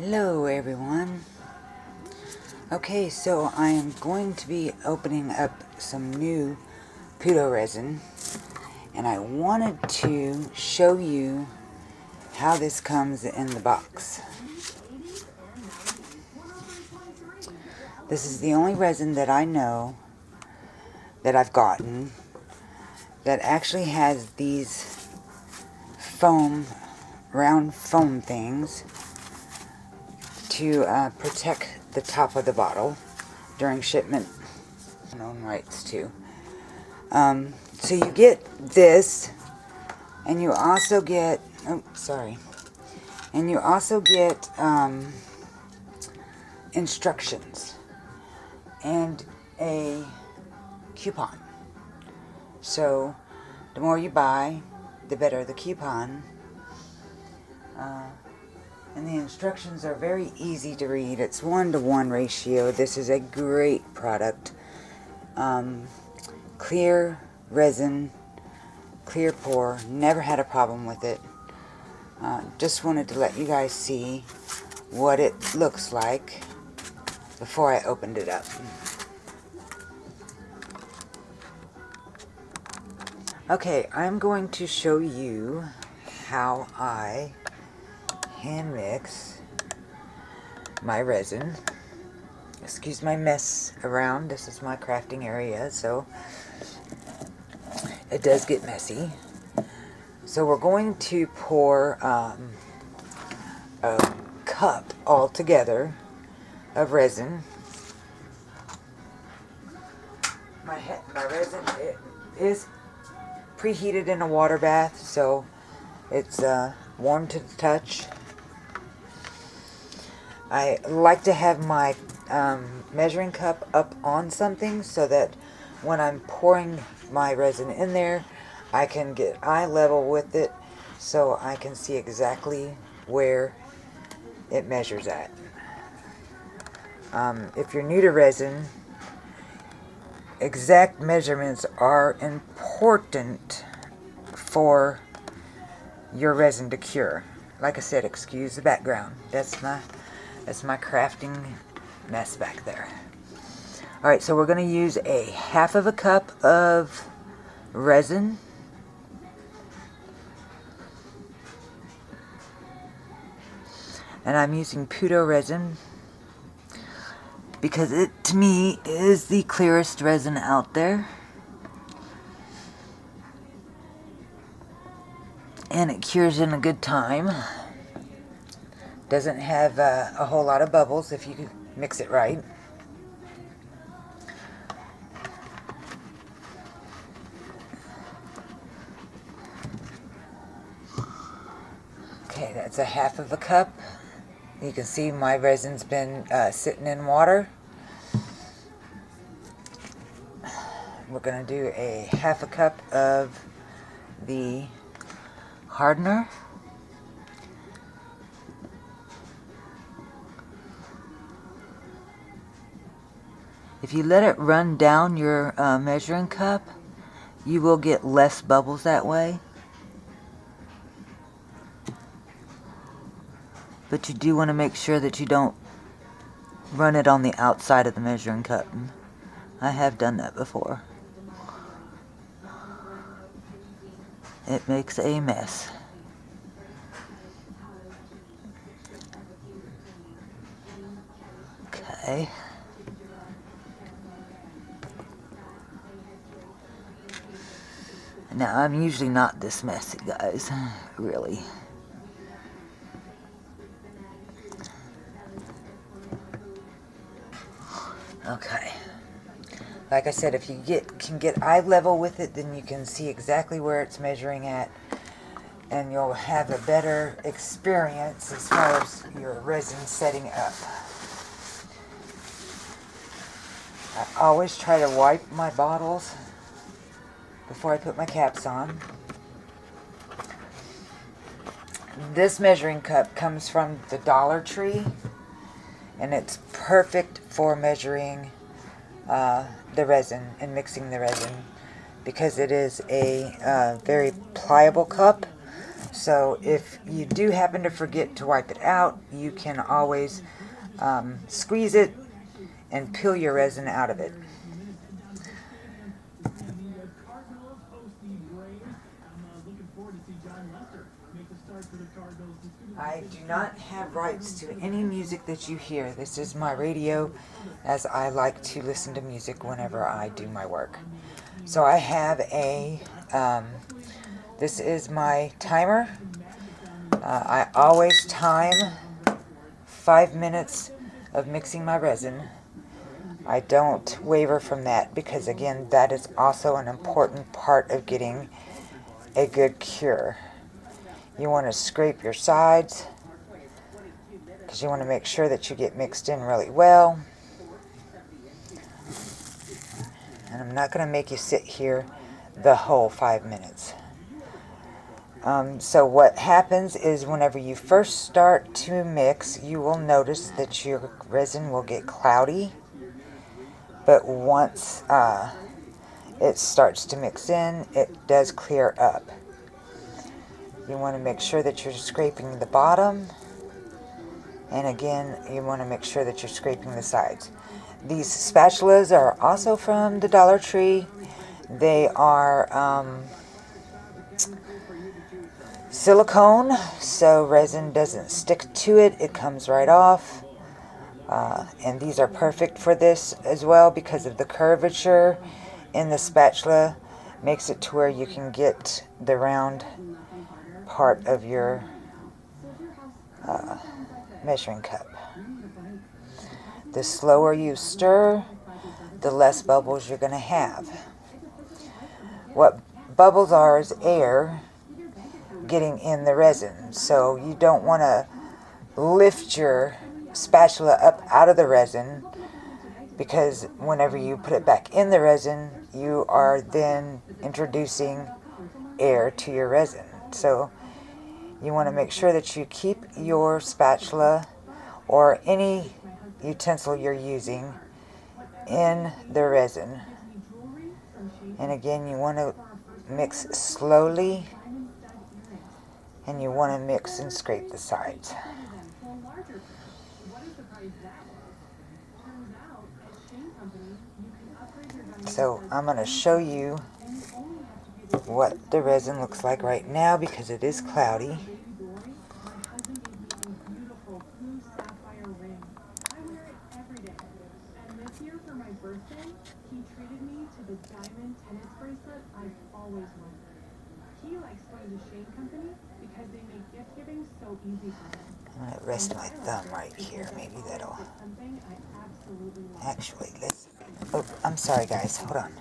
Hello everyone. Okay, so I am going to be opening up some new Puduo resin, and I wanted to show you how this comes in the box. This is the only resin that I know that I've gotten that actually has these round foam things to protect the top of the bottle during shipment. Own rights too. So you get this, and you also get, and you also get instructions and a coupon. So the more you buy, the better the coupon. And the instructions are very easy to read. It's 1-to-1 ratio. This is a great product. Clear resin, clear pour. Never had a problem with it. Just wanted to let you guys see what it looks like before I opened it up. Okay, I'm going to show you how I hand mix my resin. Excuse my mess around. This is my crafting area, so it does get messy. So we're going to pour a cup altogether of resin. My resin is preheated in a water bath, so it's warm to the touch. I like to have my measuring cup up on something so that when I'm pouring my resin in there, I can get eye level with it so I can see exactly where it measures at. If you're new to resin, exact measurements are important for your resin to cure. Like I said, excuse the background. That's my crafting mess back there. Alright, so we're going to use a half of a cup of resin. And I'm using Puduo Resin because it, to me, is the clearest resin out there. And it cures in a good time. Doesn't have a whole lot of bubbles if you mix it right. Okay, that's a half of a cup. You can see my resin's been sitting in water. We're going to do a half a cup of the hardener. If you let it run down your measuring cup, you will get less bubbles that way. But you do want to make sure that you don't run it on the outside of the measuring cup. I have done that before. It makes a mess. Okay. Now, I'm usually not this messy, guys. Really. Okay. Like I said, if you can get eye level with it, then you can see exactly where it's measuring at, and you'll have a better experience as far as your resin setting up. I always try to wipe my bottles before I put my caps on. This measuring cup comes from the Dollar Tree, and it's perfect for measuring the resin and mixing the resin because it is a very pliable cup So if you do happen to forget to wipe it out, you can always squeeze it and peel your resin out of it. I do not have rights to any music that you hear. This is my radio, as I like to listen to music whenever I do my work. So I have this is my timer. I always time 5 minutes of mixing my resin. I don't waver from that because, again, that is also an important part of getting a good cure. You want to scrape your sides because you want to make sure that you get mixed in really well. And I'm not going to make you sit here the whole 5 minutes. So what happens is whenever you first start to mix, you will notice that your resin will get cloudy. But once it starts to mix in, it does clear up. You want to make sure that you're scraping the bottom. And again, you want to make sure that you're scraping the sides. These spatulas are also from the Dollar Tree. They are silicone, so resin doesn't stick to it. It comes right off. And these are perfect for this as well because of the curvature in the spatula. Makes it to where you can get the round part of your measuring cup. The slower you stir, the less bubbles you're going to have. What bubbles are is air getting in the resin. So you don't want to lift your spatula up out of the resin, because whenever you put it back in the resin, you are then introducing air to your resin. So you want to make sure that you keep your spatula or any utensil you're using in the resin. And again, you want to mix slowly, and you want to mix and scrape the sides. So I'm going to show you what the resin looks like right now because it is cloudy. I'm going to rest my thumb right here. Maybe that'll... Actually, let's... Oh, I'm sorry, guys. Hold on.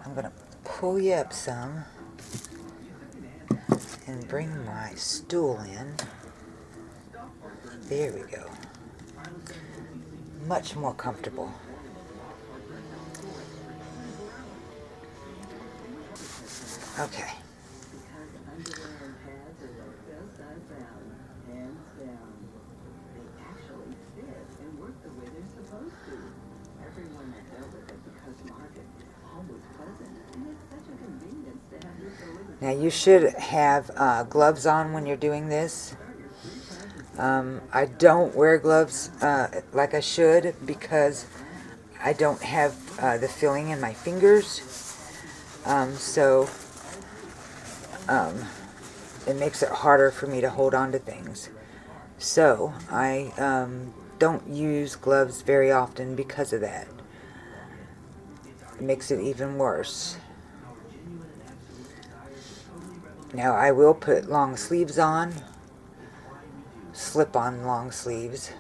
I'm going to pull you up some and bring my stool in. There we go. Much more comfortable. Okay. Now you should have gloves on when you're doing this. I don't wear gloves like I should because I don't have the filling in my fingers. So it makes it harder for me to hold on to things. So I don't use gloves very often because of that. It makes it even worse. Now I will put long sleeves on, slip-on long sleeves,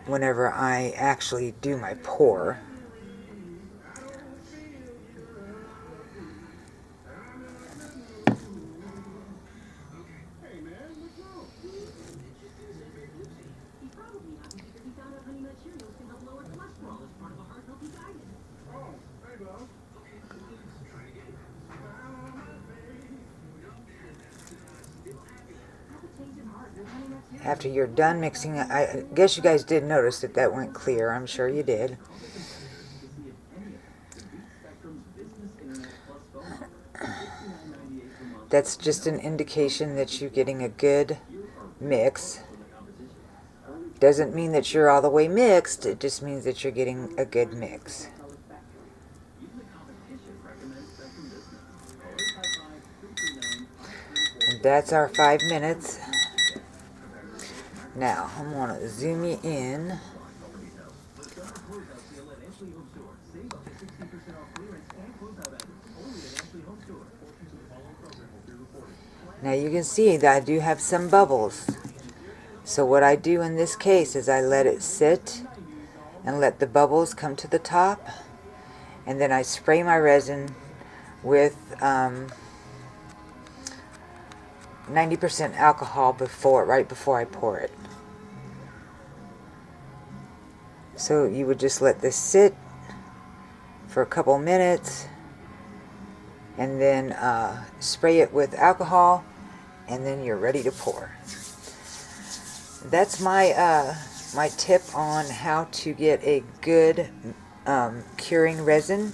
whenever I actually do my pour. After you're done mixing, I guess you guys did notice that that went clear. I'm sure you did. That's just an indication that you're getting a good mix. Doesn't mean that you're all the way mixed, it just means that you're getting a good mix. And that's our 5 minutes. Now, I'm going to zoom you in. Now you can see that I do have some bubbles. So what I do in this case is I let it sit and let the bubbles come to the top. And then I spray my resin with 90% alcohol right before I pour it. So you would just let this sit for a couple minutes and then spray it with alcohol, and then you're ready to pour. That's my my tip on how to get a good curing resin.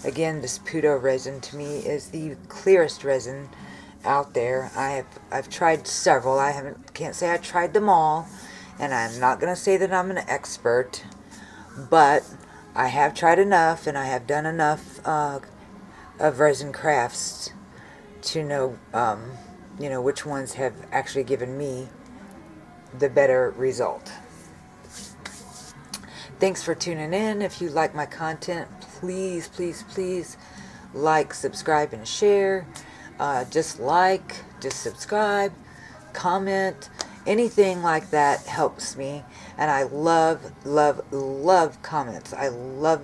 Again, this Puduo resin to me is the clearest resin out there. I've tried several. Can't say I tried them all, and I'm not going to say that I'm an expert, but I have tried enough, and I have done enough of resin crafts to know, you know, which ones have actually given me the better result. Thanks for tuning in. If you like my content, please, please, please like, subscribe, and share. Just subscribe, comment, anything like that helps me. And I love, love, love comments. I love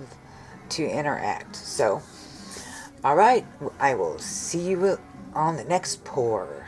to interact. So, all right, I will see you on the next pour.